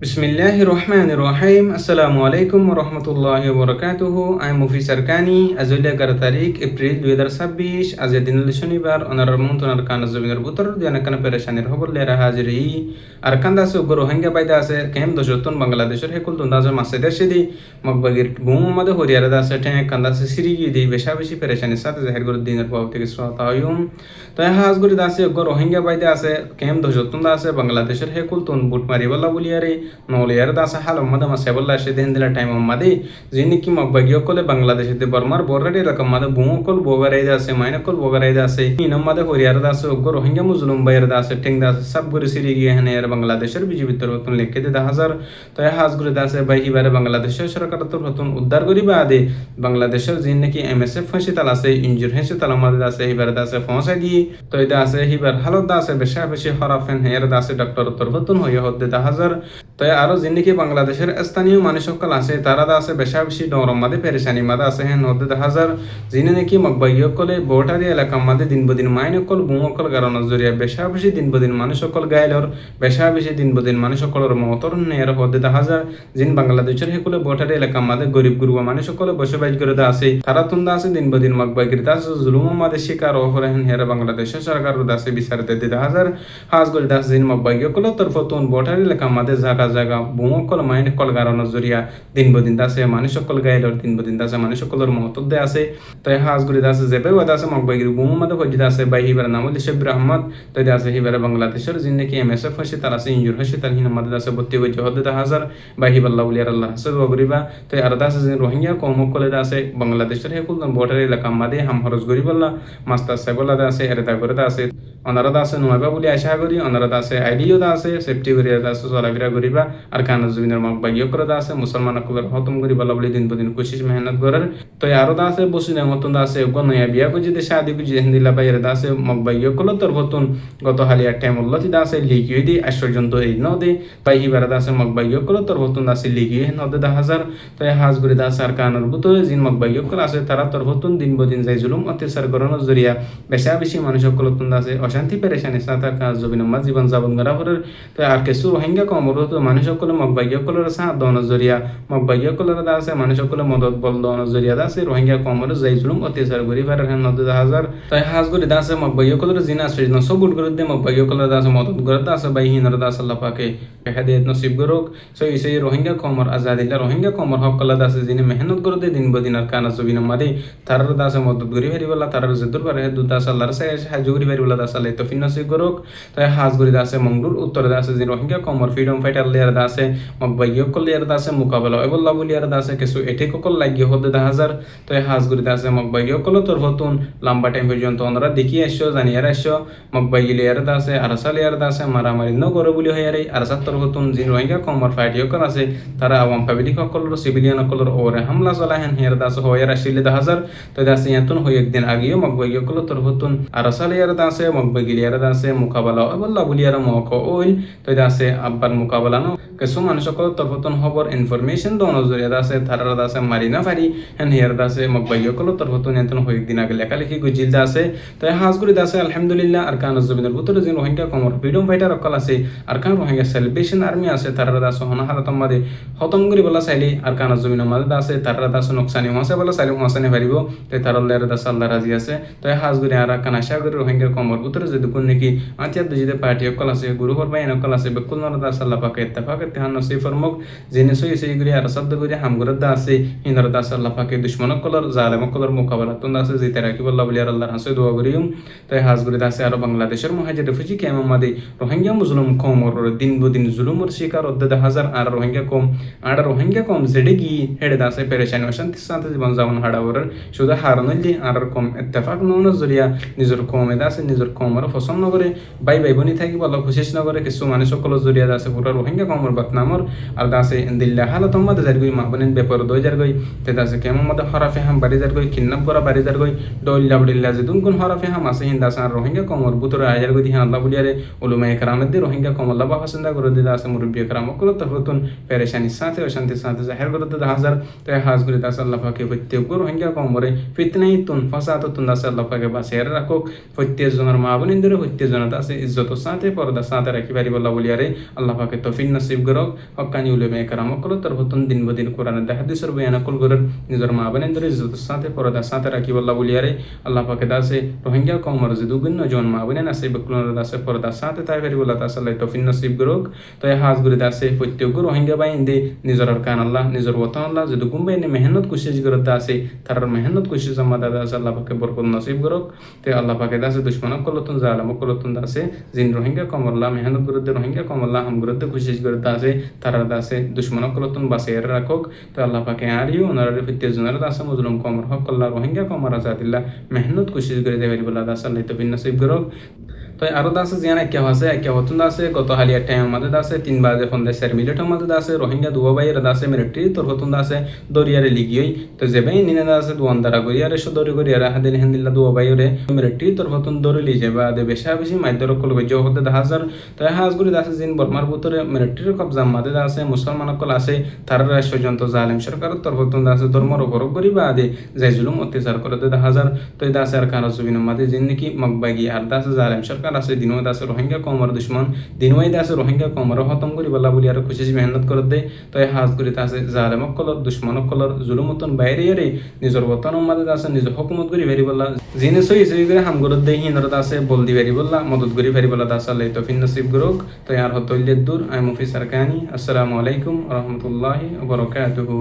বিসমিল্লাহির রহমানির রহিম। আসসালামু আলাইকুম ওয়া রাহমাতুল্লাহি ওয়া বারাকাতুহু। আই মুফি সরকানি আজুল 11 তারিখ এপ্রিল 2026 আজ দিন শনিবার অনার মন্ত্রণার কান জমিনের বুতর দিনা কান পেরেশানির খবর লেরা হাজির হি আর কান্দা আছে গরো হাঙ্গা বাইদা আছে কেম দশতন বাংলাদেশের হেকুল তুন্দাজ মাসে দেশে দি মগবাগির বুম মাদে হরিয়ারা আছে ঠে কান্দা আছে সিরিগি দি বেশা বেশি পেরেশানির সাথে জাহির করে দিনের পাও থেকে শ্রোতা হইম তো হাজ গরি দাসে গরো হাঙ্গা বাইদা আছে কেম দশতন আছে বাংলাদেশের হেকুল তুন বুট মারি বলা বলিয়ারে নলিয়ার দাসা হাল মদা মাসে বল্লা সে দেন দিলা টাইম মাদে যিনি কি মগবাগিও কলে বাংলাদেশে বর্মার বর্রাডি রকম মাদে বুম কল বোগারাইদা আছে মাইনা কল বোগারাইদা আছে ইনাম মাদে হরিয়ার দাসে গরো হাঙ্গা মুজলুম বাইর দাসে টেং দাসে সব গরি সিরিগি হনে আর বাংলাদেশের বিজেপি তরফতন লিখে দে 10,000 তো হাজ গরি দাসে বাই হিবারে বাংলাদেশের সরকার তরফতন উদ্ধার করি বাদে বাংলাদেশের যিনি নাকি এমএসএফ ফাঁসি তাল আছে ইনজুর হেসে তাল মাদে দাসে হিবারে দাসে পৌঁছাই দিয়ে তো এটা আছে হিবার হালত দাসে বেশা বেশি হরাফেন হের দাসে ডক্টর তরফতন হইয়া হদ্দে 10,000 তো আরো যিনি কি বাংলাদেশের স্থানীয় মানুষ সকল আছে তারা আছে বেশা বেশি ডরম মাদে পেরেশানি মাদে আছে হেন হদ্দে 10,000 যিনি নাকি মগবাইয় কলে বোটারি এলাকা মাদে দিন বদিন মাইন কল বুমকল গারণ জরিয়া বেশা বেশি দিন বদিন মানুষ সকল গাইলর বেশা বেশি দিন বদিন মানুষ সকলের মতর নেয়ার হদ্দে 10,000 যিনি বাংলাদেশের হেকুলে বোটারি এলাকা মাদে গরিব গুরুয়া মানুষ সকলে বসবাস করে আছে তারা তুন্দা আছে দিন বদিন মগবাইগির দাস জুলুম মাদে শিকার হরে হেন হের বাংলাদেশের সরকার দাসে বিচার দে 10,000 হাজ গল দাস যিনি মগবাইয় কল তরফতুন বোটারি এলাকা মাদে জায়গা জায়গা বুমকল মাইন কল গারণ জরিয়া দিন বদিন দাসে মানুষ সকল গাইলর দিন বদিন দাসে মানুষ সকলের মতর দে আছে তাই হাজ গরি দাসে জেবে ওয়া দাসে মগবাইগির বুম মাদে হজি দাসে বাই হিবার নাম হলি শব্বির আহমদ তাই দাসে হিবারে বাংলাদেশের যিনি নাকি এমএসএফ হসে তার আছে ইনজুর হসে তার হিনা মাদে দাসে বত্তি হজি হদ্দে 10,000 বাই হিবাল্লাহ উলিয়ার আল্লাহ হাসে গরিবা তাই আর দাসে যিনি রোহিঙ্গা কম কলে দাসে বাংলাদেশের হেকুল বর্ডার এলাকা মাদে হাম হরজ গরিবাল্লাহ মাস্টার সাইবুল্লাহ দাসে এরদা করে দাসে অনারা দাসে নোয়াবা বলি আশা করি অনারা দাসে আইডিও দাসে সেফটি করিয়া দাসে চলাফেরা করিবা আর কানা জমিনের মগবাগিও করে দাসে মুসলমান সকলের হতম করিবাল্লাহ বলি দিন প্রদিন কোশিশ মেহনত করার তো আরো দাসে বসি না মতন দাসে নয়া বিয়া গুজি দেশে আদি গুজি হিন্দিলা বাইরে দাসে মগবাগিও কল তোর হতন গত হালিয়া টাইম উল্লতি দাসে লিখিয়ে দি আশ্চর্যন্ত এই নদে বাই হিবারে দাসে মগবাগিও কল তোর হতন দাসে লিখিয়ে নদে 10,000 তো হাজ গুরি দাসে আর কানার বুতো জিন মগবাগিও কল আছে তারা তোর হতন দিন বদিন যাই জুলুম অত্যাচার করানোর জরিয়া বেশা বেশি মানুষ সকল দাসে অশান্তি পেরেশানি সাথে কাজ জবিনম্মা জীবন যাপন করা হরের তো আর কিছু রোহিঙ্গা কমর হতো মানুষ সকলে মগবাগিও কলের সাথ দনের জরিয়া মগবাগিও কলের দাসে মানুষ সকলে মদত বল দনের জরিয়া দাসে রোহিঙ্গা কমর যাই জুলুম অত্যাচার করি পারে হেন নদে 10,000 তাই হাজ গুরি দাসে মগবাগিও কলের জিনা সৃজন সবুট করে দে মগবাগিও কলের দাসে মদত করে দাসে বাই হিনর দাস আল্লাহ পাকে হেদায়েত নসিব করুক সেই রোহিঙ্গা কমর আজাদিল্লা রোহিঙ্গা কমর হক কলা দাসে যিনি মেহনত করে দে দিন বদিন আর কানা জবিনম্মা দে তার দাসে মদত করি পারিবলা তার জেদুর পারে দু দাস আল্লাহর সাহায্য করি পারিবলা দাস আল্লাহ তৌফিক নসিব করুক তাই হাজ গুরি দাসে মংডুর উত্তর দাসে যিনি রোহিঙ্গা কমর ফ্রিডম ফাইটার লেয়ার দাসে মগবাগিও কলিয়ার দাসে মোকাবেলা এবল্লা বলিয়ার দাসে কিছু এঠে কল লাগিয়ে হতে 10,000 তো হাজ গুরি দাসে মগবাগিও কল তোর হতুন লম্বা টাইম পর্যন্ত ওনারা দেখি আসছো জানিয়ার আসছো মগবাগি লেয়ার দাসে আরসা লেয়ার দাসে মারামারি ন করে বলি হয়ারে আরসা তোর হতুন যিনি রোহিঙ্গা কমর ফাইটিও কল আছে তারা আওয়াম পাবলিক সকলের সিভিলিয়ান সকলের ওরে হামলা চলাহেন হের দাস হয়ার আসলে 10,000 তো দাসে এতন হই একদিন আগেও মগবাগিও কল তোর হতুন আরসা লেয়ার দাসে মগবাগি লেয়ার দাসে মোকাবেলা এবল্লা বলিয়ার মক ওইল তো দাসে আব্বার মোকাবেলা ন কিছু মানুষ সকলের তরফতন খবর ইনফরমেশন দোনো জরিয়া দাসে তারা দাসে মারি না পারি হেন হের দাসে মগবাগিও কল তরফতন এতন হই একদিন আগে লেখালেখি গুজিল দাসে তাই হাজগুড়ি দাসে আলহামদুলিল্লাহ আর কান জমিনের ভিতরে যে রোহিঙ্গা কমর ফ্রিডম ফাইটার অকল আছে আর কান রোহিঙ্গা সেলিব্রেশন আর্মি আছে তারা দাস হনা হালাতম মাদে খতম করি বলা চাইলি আর কান জমিনের মাঝে দাসে তারা দাস নকসানি হসে বলা চাইলি হসানি পারিব তাই তার লের দাস আল্লাহ রাজি আছে তাই হাজগুড়ি আর কান আশা করি রোহিঙ্গা কমর ভিতরে যে দুকুন নাকি আতিয়ার দুজিদে পার্টি অকল আছে গুরু হরবাই অকল আছে বেকুল নর দাস আল্লাহ পাকে ইত্তেফাক ইত্তেহান নসিব ফরমক যিনি সই গুরি আর শব্দ গুরি হামগুরদ দা আছে হিনর দাস আল্লাহ পাকে দুশমন কলর জালেম কলর মোকাবেলা তুন দাসে জিতে রাখি বল্লাহ বলি আর আল্লাহর হাসে দোয়া করিম তাই হাজগুড়ি দাসে আর বাংলাদেশের মহাজির রেফিউজি ক্যাম্প মাদে রোহিঙ্গা মুসলিম কমর দিন বদিন জুলুমর শিকার অদ্দে 10,000 আর রোহিঙ্গা কম যেডে কি হেডে দাসে পেরেশানি অশান্তির সাথে জীবন যাপন হাড়াবরের শুধু হারানলি আর কম ইত্তেফাক নওয়ার জরিয়া নিজের কমে দাসে নিজের কমর পছন্দ করে বাই বনি থাকি বলা খুশিস নগরে কিছু মানুষ সকলের জরিয়া দাসে পুরো রোহিঙ্গা কমর বদনামর আর দাসে দিল্লা হালত মধ্যে যার গই মাহবুনিন বেপর দই যার গই তে দাসে কেমন মধ্যে হরাফে হাম বাড়ি যার গই কিন্নাপ করা বাড়ি যার গই ডইল্লা বডিল্লা যে দুন কোন হরাফে হাম আছে হিন্দা সার রোহিঙ্গা কমর বুতরে আয়ার গই দিহা আল্লাহ বলিয়ারে উলুমায়ে কেরামের দি রোহিঙ্গা কমর লাবা পছন্দ করে দিদা আছে মুরব্বি কেরাম কল তরফতুন পেরেশানির সাথে অশান্তির সাথে জাহির করে দিদা 10,000 তাই হাজগুড়ি দাস আল্লাহ পাকে প্রত্যেক রোহিঙ্গা কমরে ফিতনাই তুন ফাসাতুন দাস আল্লাহ পাকে বাসের রাখুক প্রত্যেক জনের মাহবুনিন ধরে প্রত্যেক জনের দাসে ইজ্জত সাথে পর্দা সাথে রাখি পারি বলা বলিয়ারে আল্লাহ পাকে তৌফিক নসিব গরক হক্কানি উলেমে কারাম অকল তোর হতন দিন বদিন কোরআনে দেখা দিছর বয়ান অকল গরের নিজের মা বোনের ধরে ইজ্জতের সাথে পরদার সাথে রাখি বল্লা বলিয়ারে আল্লাহ পাকে দাসে রোহিঙ্গা কমর যে দুগুণ জন মা বোনের আছে বকুলর দাসে পরদার সাথে তাই ফেরি বলা তাস আল্লাহ তফিন নসিব গরক তো হাজ গুরি দাসে প্রত্যেক রোহিঙ্গা বাইন দে নিজের কান আল্লাহ নিজের ওতন আল্লাহ যে দুগুম বাইনে মেহনত কোশিশ করত দাসে তার মেহনত কোশিশ জমা দাদা আল্লাহ পাকে বরকত নসিব গরক তো আল্লাহ পাকে দাসে দুশ্মন কলতন জালাম কলতন দাসে জিন রোহিঙ্গা কমল্লা মেহনত গুরুদ্দে রোহিঙ্গা কমল্লা হাম গুরুদ্দে কোশিশ করত দাসে তারা দাসে দুশ্মন কলতন বাসে রাখক তো আল্লাহ পাকে আরিও ওনার ফিতে জুনার দাসে মজলুম কমর হক আল্লাহ রোহিঙ্গা কমর আজাদিল্লাহ মেহনত কোশিশ করে দেবের বলা দাস আল্লাহ তফিন নসিব গরক তো আরো দাসে জিয়ান একে আছে একে হতুন দাসে গত হালিয়া টাইম আমাদের দাসে 3 বাজে ফোন দেশে মিলিট আমাদের দাসে রোহিঙ্গা দুবা বাইরে দাসে মিলিটারি তোর হতুন দাসে দরিয়ারে লিগিয়ই তো যেবে নিনে দাসে দুয়ান দ্বারা গরিয়ারে সদরি গরিয়ারে হাদিল হিন্দিল্লা দুবা বাইরে মিলিটারি তোর হতুন দরি লি যাবে আদে বেশা বেশি মাইদর কল গজ হতে হাজার তো হাজগুরি দাসে জিন বর্মার ভিতরে মিলিটারি কবজা আমাদের দাসে মুসলমান কল আছে তার রাষ্ট্রযন্ত্র জালিম সরকার তোর হতুন দাসে ধর্মর উপর করিবা আদে যাই জুলুম অত্যাচার করে দে হাজার তো দাসে আর কারো সুবিন মাদে জিন নাকি মগবাগি আর দাসে জালিম সরকার আছে দিনও দাসে রোহিঙ্গা কমর দুশ্মন দিনওয়াই দাসে রোহিঙ্গা কমর খতম করি বলা বলি আর খুশি মেহনত করে দে তো হাজ করি তাসে জালেমক কলর দুশ্মনক কলর জুলুমতন বাইরে এরে নিজের বতন মাদে দাসে নিজের হুকুমত করি ভেরি বলা জিনে সই সই করে হাম করে দে হিনর দাসে বলদি ভেরি বলা মদত করি ভেরি বলা দাস আল্লাহ তৌফিক নসিব করুক তো আর হতইলে দূর আই মুফি সরকানি আসসালামু আলাইকুম ওয়া রাহমাতুল্লাহি ওয়া বারাকাতুহু।